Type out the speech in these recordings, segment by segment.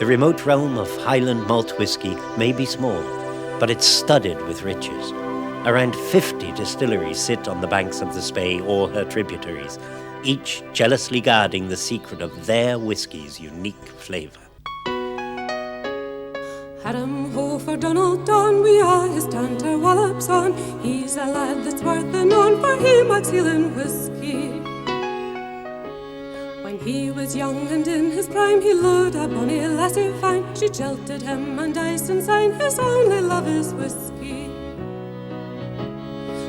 The remote realm of Highland malt whisky may be small, but it's studded with riches. Around 50 distilleries sit on the banks of the Spey or her tributaries, each jealously guarding the secret of their whisky's unique flavour. Harum ho for Donald Don, we are his tanter wallops on. He's a lad that's worth a known, for he makes Highland whisky. When he was young and in his prime, he lured a bonny lassie fine. She jilted him and dice and sign, his only love is whisky.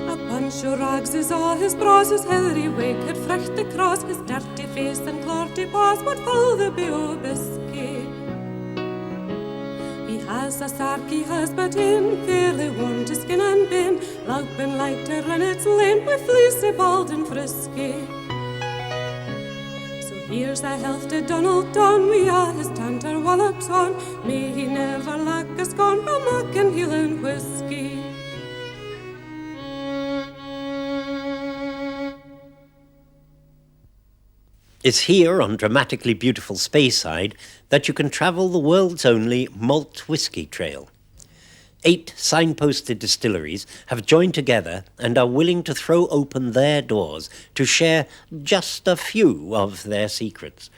A bunch of rags is all his bras, his hairy wig had frecht the cross, his dirty face and clarty paws would fill the B.O. bisky. As a sarky has but in, fairly worn to skin and bane, louping lighter in its lane, with fleecy, bald and frisky. So here's a health to Donald Don, we are his tanter wallops on. May he never lack a scone, but mackin' Highland whisky. It's here on dramatically beautiful Speyside that you can travel the world's only Malt Whisky Trail. 8 signposted distilleries have joined together and are willing to throw open their doors to share just a few of their secrets.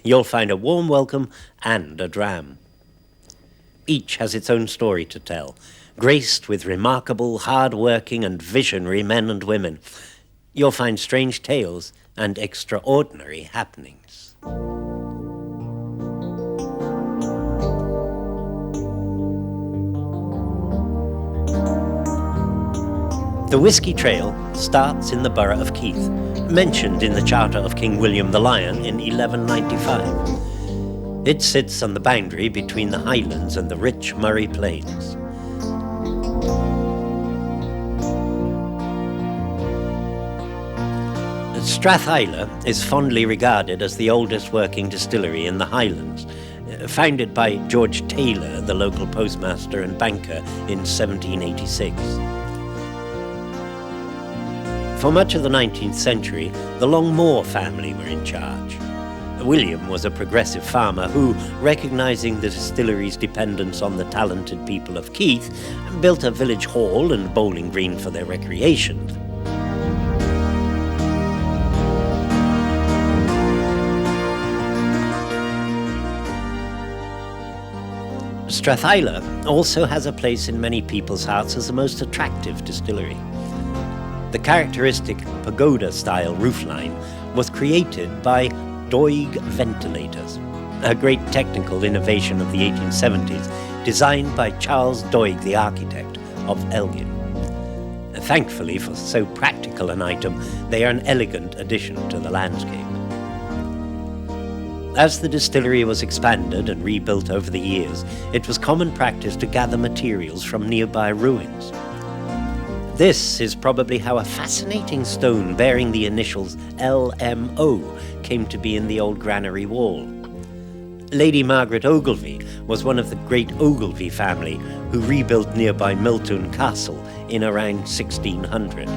You'll find a warm welcome and a dram. Each has its own story to tell, graced with remarkable, hard-working and visionary men and women. You'll find strange tales and extraordinary happenings. The Whisky Trail starts in the borough of Keith, mentioned in the Charter of King William the Lion in 1195. It sits on the boundary between the Highlands and the rich Murray Plains. Strathisla is fondly regarded as the oldest working distillery in the Highlands, founded by George Taylor, the local postmaster and banker, in 1786. For much of the 19th century, the Longmore family were in charge. William was a progressive farmer who, recognizing the distillery's dependence on the talented people of Keith, built a village hall and bowling green for their recreation. Strathisla also has a place in many people's hearts as the most attractive distillery. The characteristic pagoda-style roofline was created by Doig ventilators, a great technical innovation of the 1870s, designed by Charles Doig, the architect of Elgin. Thankfully, for so practical an item, they are an elegant addition to the landscape. As the distillery was expanded and rebuilt over the years, it was common practice to gather materials from nearby ruins. This is probably how a fascinating stone bearing the initials LMO came to be in the old granary wall. Lady Margaret Ogilvy was one of the great Ogilvy family who rebuilt nearby Miltoon Castle in around 1600.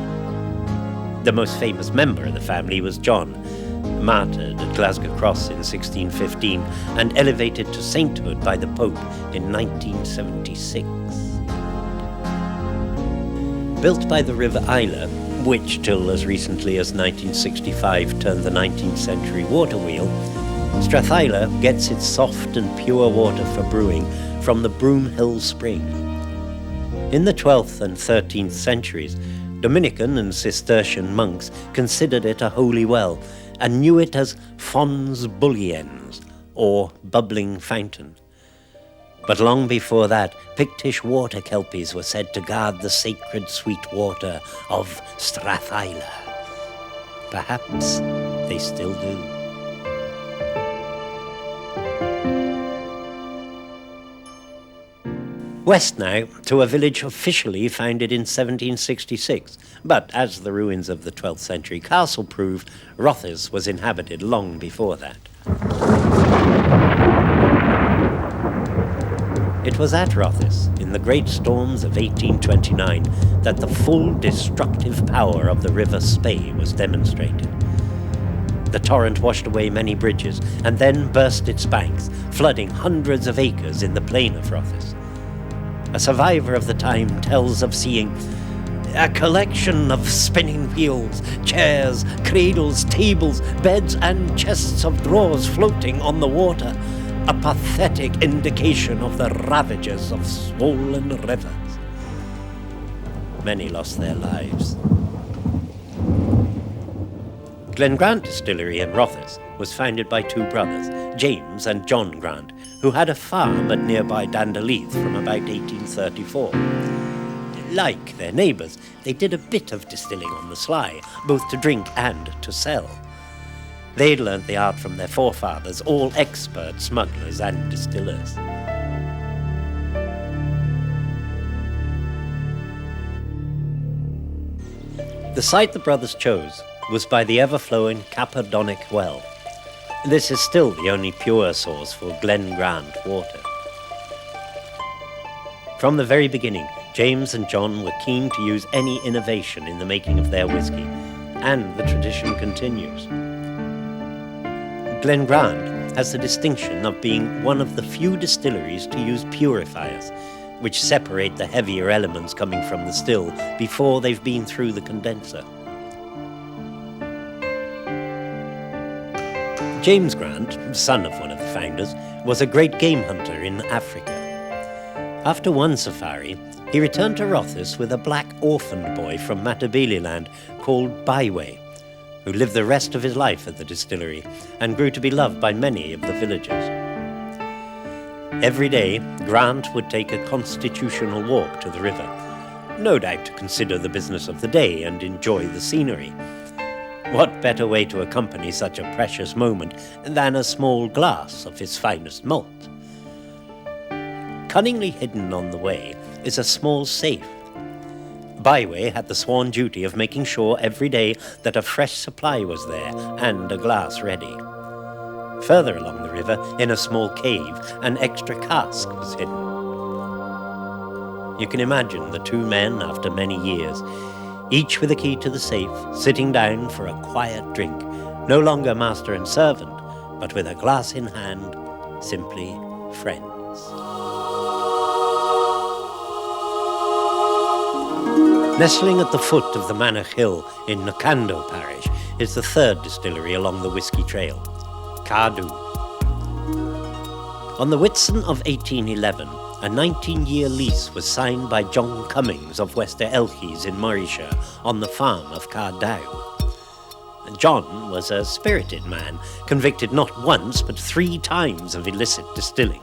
The most famous member of the family was John, martyred at Glasgow Cross in 1615 and elevated to sainthood by the Pope in 1976. Built by the River Isla, which till as recently as 1965 turned the 19th century water wheel, Strathisla gets its soft and pure water for brewing from the Broom Hill Spring. In the 12th and 13th centuries, Dominican and Cistercian monks considered it a holy well and knew it as Fons Bulliens, or bubbling fountain. But long before that, Pictish water kelpies were said to guard the sacred sweet water of Strathisla. Perhaps they still do. West now to a village officially founded in 1766, but as the ruins of the 12th century castle prove, Rothes was inhabited long before that. It was at Rothes, in the great storms of 1829, that the full destructive power of the River Spey was demonstrated. The torrent washed away many bridges and then burst its banks, flooding hundreds of acres in the plain of Rothes. A survivor of the time tells of seeing a collection of spinning wheels, chairs, cradles, tables, beds, and chests of drawers floating on the water, a pathetic indication of the ravages of swollen rivers. Many lost their lives. Glen Grant Distillery in Rothes was founded by two brothers, James and John Grant, who had a farm at nearby Dandaleth from about 1834. Like their neighbours, they did a bit of distilling on the sly, both to drink and to sell. They'd learnt the art from their forefathers, all expert smugglers and distillers. The site the brothers chose was by the ever-flowing Cappadonic Well. This is still the only pure source for Glen Grant water. From the very beginning, James and John were keen to use any innovation in the making of their whiskey, and the tradition continues. Glen Grant has the distinction of being one of the few distilleries to use purifiers, which separate the heavier elements coming from the still before they've been through the condenser. James Grant, son of one of the founders, was a great game hunter in Africa. After one safari, he returned to Rothes with a black orphaned boy from Matabeleland called Byway, who lived the rest of his life at the distillery and grew to be loved by many of the villagers. Every day, Grant would take a constitutional walk to the river, no doubt to consider the business of the day and enjoy the scenery. What better way to accompany such a precious moment than a small glass of his finest malt? Cunningly hidden on the way is a small safe. Byway had the sworn duty of making sure every day that a fresh supply was there and a glass ready. Further along the river, in a small cave, an extra cask was hidden. You can imagine the two men after many years, each with a key to the safe, sitting down for a quiet drink, no longer master and servant, but with a glass in hand, simply friends. Nestling at the foot of the Manor Hill in Nakando parish is the third distillery along the Whisky Trail, Cardew. On the Whitsun of 1811, a 19-year lease was signed by John Cummings of Wester Elchies in Morayshire on the farm of Cardew. John was a spirited man, convicted not once but 3 times of illicit distilling.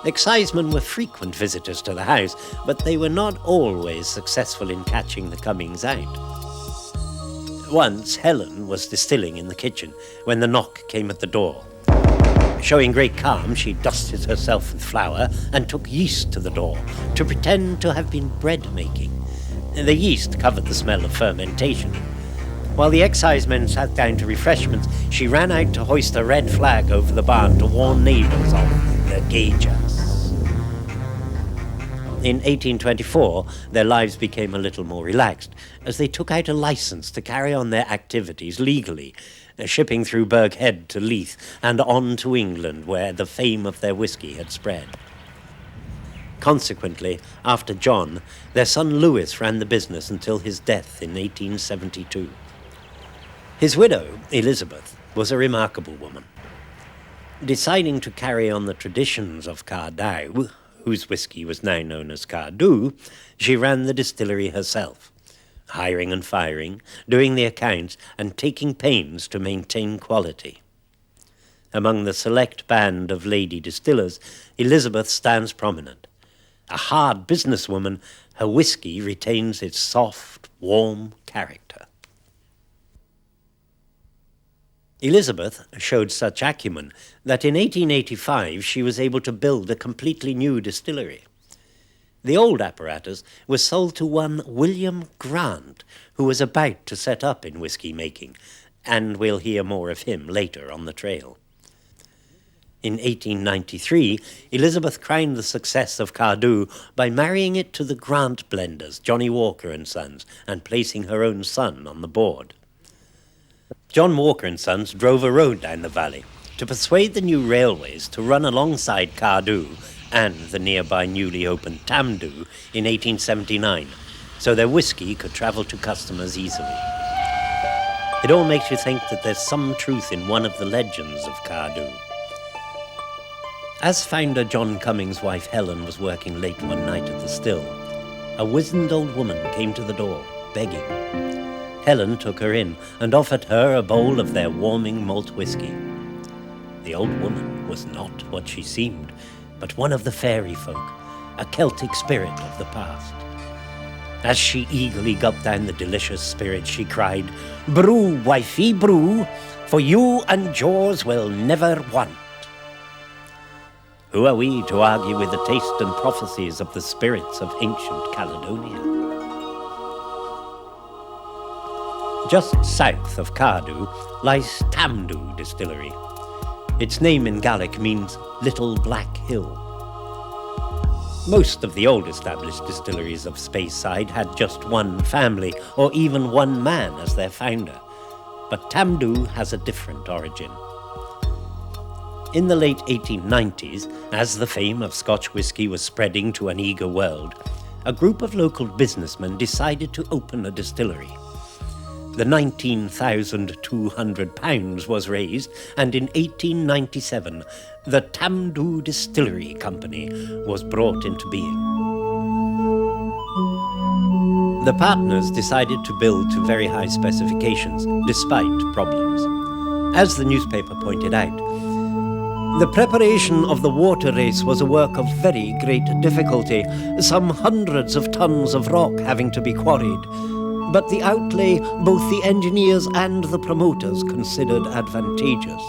Excisemen were frequent visitors to the house, but they were not always successful in catching the Cummings out. Once, Helen was distilling in the kitchen when the knock came at the door. Showing great calm, she dusted herself with flour and took yeast to the door to pretend to have been bread making. The yeast covered the smell of fermentation. While the excisemen sat down to refreshments, she ran out to hoist a red flag over the barn to warn neighbours of the gaugers. In 1824, their lives became a little more relaxed, as they took out a licence to carry on their activities legally, shipping through Burghead to Leith and on to England, where the fame of their whisky had spread. Consequently, after John, their son Lewis ran the business until his death in 1872. His widow, Elizabeth, was a remarkable woman. Deciding to carry on the traditions of Cardew, whose whisky was now known as Cardew, she ran the distillery herself, hiring and firing, doing the accounts, and taking pains to maintain quality. Among the select band of lady distillers, Elizabeth stands prominent. A hard businesswoman, her whisky retains its soft, warm character. Elizabeth showed such acumen that in 1885 she was able to build a completely new distillery. The old apparatus was sold to one William Grant, who was about to set up in whisky making, and we'll hear more of him later on the trail. In 1893, Elizabeth crowned the success of Cardew by marrying it to the Grant blenders, Johnny Walker and Sons, and placing her own son on the board. John Walker and Sons drove a road down the valley to persuade the new railways to run alongside Cardew and the nearby newly opened Tamdhu in 1879, so their whiskey could travel to customers easily. It all makes you think that there's some truth in one of the legends of Cardew. As founder John Cummings' wife Helen was working late one night at the still, a wizened old woman came to the door, begging. Helen took her in and offered her a bowl of their warming malt whisky. The old woman was not what she seemed, but one of the fairy folk, a Celtic spirit of the past. As she eagerly gulped down the delicious spirit, she cried, "Brew, wifey, brew, for you and yours will never want." Who are we to argue with the taste and prophecies of the spirits of ancient Caledonia? Just south of Cardew lies Tamdhu Distillery. Its name in Gaelic means Little Black Hill. Most of the old established distilleries of Speyside had just one family or even one man as their founder, but Tamdhu has a different origin. In the late 1890s, as the fame of Scotch whisky was spreading to an eager world, a group of local businessmen decided to open a distillery. The £19,200 was raised, and in 1897, the Tamdhu Distillery Company was brought into being. The partners decided to build to very high specifications, despite problems. As the newspaper pointed out, the preparation of the water race was a work of very great difficulty, some hundreds of tons of rock having to be quarried. But the outlay both the engineers and the promoters considered advantageous.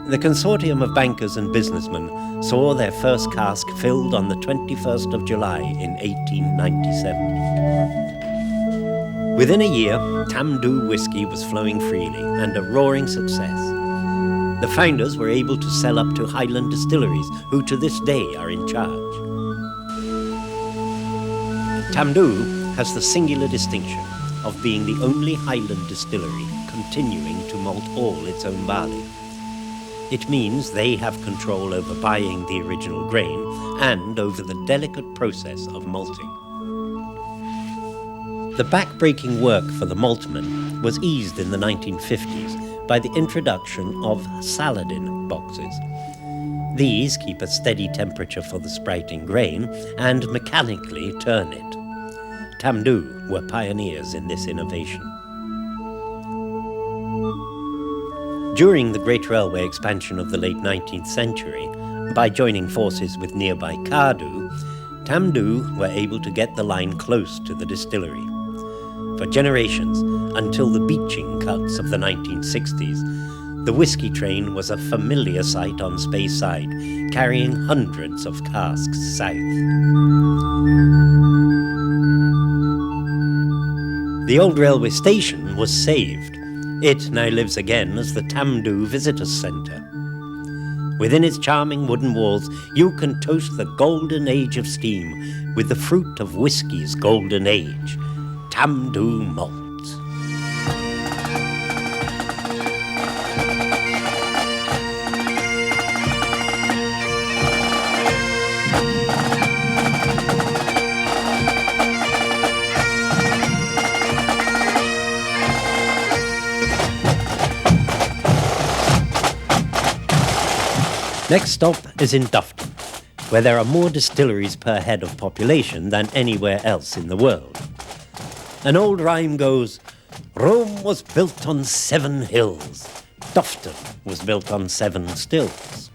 The consortium of bankers and businessmen saw their first cask filled on the 21st of July in 1897. Within a year, Tamdhu whiskey was flowing freely and a roaring success. The founders were able to sell up to Highland distilleries, who to this day are in charge. Tamdhu has the singular distinction of being the only Highland distillery continuing to malt all its own barley. It means they have control over buying the original grain and over the delicate process of malting. The back-breaking work for the maltmen was eased in the 1950s by the introduction of Saladin boxes. These keep a steady temperature for the sprouting grain and mechanically turn it. Tamdhu were pioneers in this innovation. During the Great Railway expansion of the late 19th century, by joining forces with nearby Cardew, Tamdhu were able to get the line close to the distillery. For generations, until the beaching cuts of the 1960s, the whiskey train was a familiar sight on Speyside, carrying hundreds of casks south. The old railway station was saved. It now lives again as the Tamdhu Visitors Centre. Within its charming wooden walls, you can toast the golden age of steam with the fruit of whiskey's golden age, Tamdhu malt. Next stop is in Dufton, where there are more distilleries per head of population than anywhere else in the world. An old rhyme goes, "Rome was built on 7 hills. Dufton was built on 7 stills."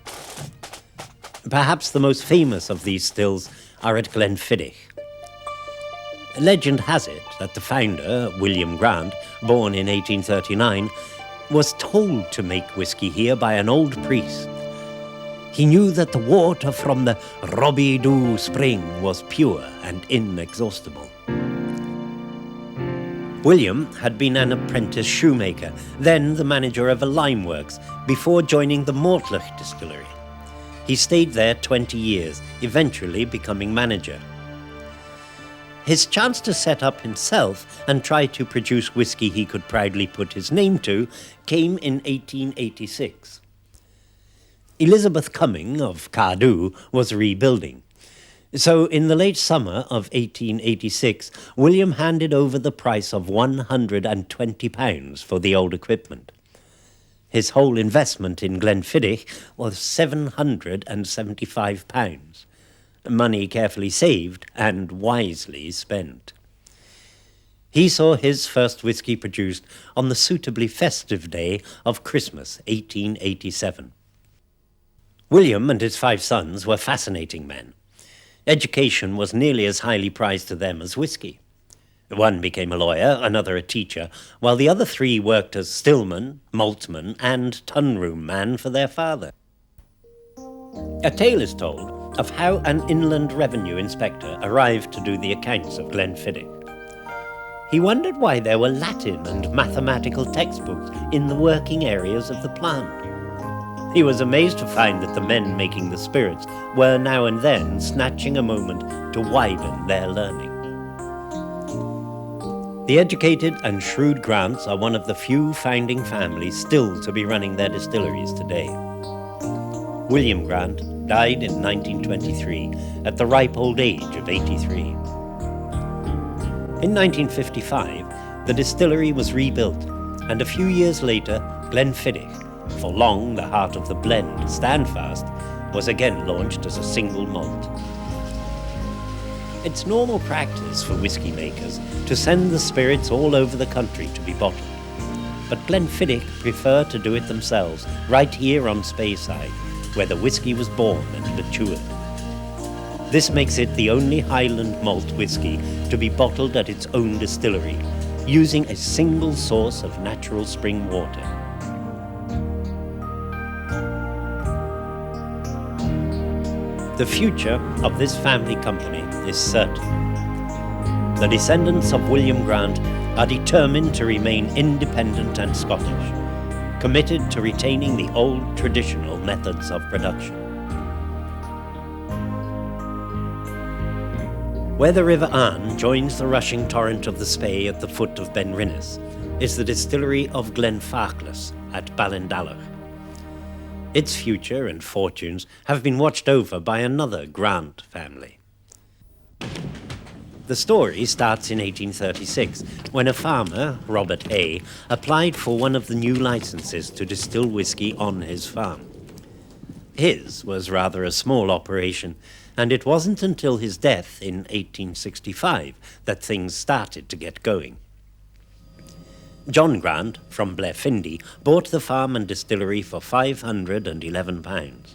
Perhaps the most famous of these stills are at Glenfiddich. Legend has it that the founder, William Grant, born in 1839, was told to make whiskey here by an old priest. He knew that the water from the Robbie Doo spring was pure and inexhaustible. William had been an apprentice shoemaker, then the manager of a limeworks, before joining the Mortlach distillery. He stayed there 20 years, eventually becoming manager. His chance to set up himself and try to produce whisky he could proudly put his name to came in 1886. Elizabeth Cumming of Cardew was rebuilding. So in the late summer of 1886, William handed over the price of £120 for the old equipment. His whole investment in Glenfiddich was £775, money carefully saved and wisely spent. He saw his first whisky produced on the suitably festive day of Christmas, 1887. William and his 5 sons were fascinating men. Education was nearly as highly prized to them as whisky. One became a lawyer, another a teacher, while the other 3 worked as stillman, maltman, and tun-room man for their father. A tale is told of how an inland revenue inspector arrived to do the accounts of Glenfiddich. He wondered why there were Latin and mathematical textbooks in the working areas of the plant. He was amazed to find that the men making the spirits were now and then snatching a moment to widen their learning. The educated and shrewd Grants are one of the few founding families still to be running their distilleries today. William Grant died in 1923 at the ripe old age of 83. In 1955, the distillery was rebuilt, and a few years later, Glenfiddich, for long the heart of the blend, Standfast, was again launched as a single malt. It's normal practice for whisky makers to send the spirits all over the country to be bottled. But Glenfiddich prefer to do it themselves, right here on Speyside, where the whisky was born and matured. This makes it the only Highland malt whisky to be bottled at its own distillery, using a single source of natural spring water. The future of this family company is certain. The descendants of William Grant are determined to remain independent and Scottish, committed to retaining the old traditional methods of production. Where the River Arn joins the rushing torrent of the Spey at the foot of Benrinnes is the distillery of Glenfarclas at Ballindalloch. Its future and fortunes have been watched over by another Grant family. The story starts in 1836, when a farmer, Robert Hay, applied for one of the new licenses to distill whisky on his farm. His was rather a small operation, and it wasn't until his death in 1865 that things started to get going. John Grant, from Blairfindie, bought the farm and distillery for £511.